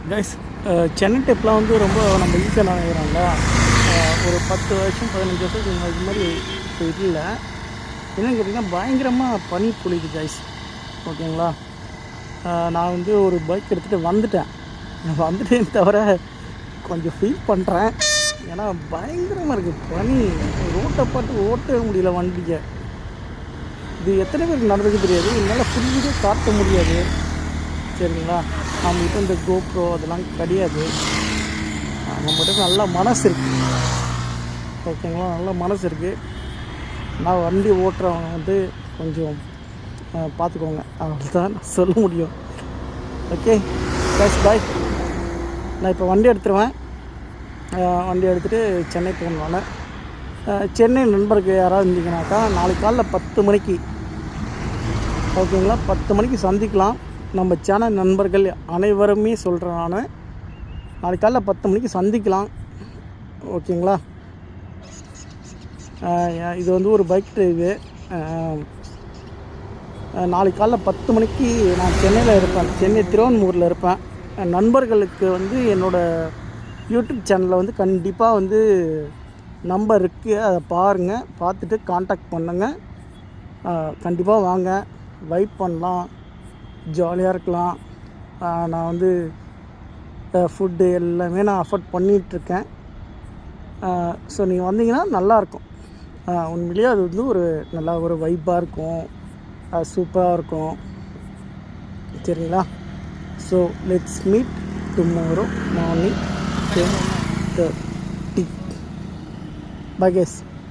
Guys, Chennai ட்ரிப்லாம் வந்து ரொம்ப நம்ம ஈஸியாக நினைக்கிறோம்ல. ஒரு 10 வருஷம் 15 வருஷத்துக்கு இது மாதிரி இப்போ இல்லை. என்னன்னு கேட்டிங்கன்னா பயங்கரமாக பனி பொழியுது கைஸ். ஓகேங்களா? நான் வந்து ஒரு பைக் எடுத்துகிட்டு வந்துட்டேன் தவிர கொஞ்சம் ஃபீல் பண்ணுறேன். ஏன்னா பயங்கரமாக இருக்குது பனி. ரோட்டை பார்த்து ஓட்டவே முடியல வண்டியை. இது எத்தனை பேருக்கு நடந்துக்கு தெரியாது. என்னால் ஃபுல் வீடியோ காட்ட முடியாது. சரிங்களா? நம்மகிட்ட இந்த கோப்ரோ அதெல்லாம் கிடையாது. நம்மகிட்ட நல்ல மனசு இருக்குது. ஓகேங்களா? நல்ல மனசு இருக்குது. நான் வண்டி ஓட்டுறவங்க வந்து கொஞ்சம் பார்த்துக்கோங்க. அவ்வளோதான் நான் சொல்ல முடியும். ஓகே ப்ளஸ் பாய். நான் இப்போ வண்டி எடுத்துருவேன். வண்டி எடுத்துகிட்டு சென்னை போகணும். சென்னை நண்பருக்கு யாராவது இருந்தீங்கன்னாக்கா நாளைக்கு காலைல 10 மணிக்கு, ஓகேங்களா, 10 மணிக்கு சந்திக்கலாம். நம்ம சேனல் நண்பர்கள் அனைவருமே சொல்கிறேன். நான் நாளைக்கு காலைல 10 மணிக்கு சந்திக்கலாம். ஓகேங்களா? இது வந்து ஒரு பைக் ட்ரைவு. நாளைக்கு காலைல 10 மணிக்கு நான் சென்னையில் இருப்பேன். சென்னை திருவான்மூரில் இருப்பேன். நண்பர்களுக்கு வந்து என்னோடய யூடியூப் சேனலில் வந்து கண்டிப்பாக வந்து நம்பர் இருக்குது. அதை பாருங்கள். பார்த்துட்டு காண்டாக்ட் பண்ணுங்கள். கண்டிப்பாக வாங்க, வைப் பண்ணலாம், ஜாலியாக இருக்கலாம். நான் வந்து ஃபுட்டு எல்லாமே நான் அஃபோர்ட் பண்ணிகிட்ருக்கேன். ஸோ நீங்கள் வந்தீங்கன்னா நல்லாயிருக்கும். உண்மையிலேயே அது வந்து ஒரு நல்லா ஒரு வைப்பாக இருக்கும், சூப்பராக இருக்கும். சரிங்களா? So let's meet tomorrow morning 10:30. Bye guys.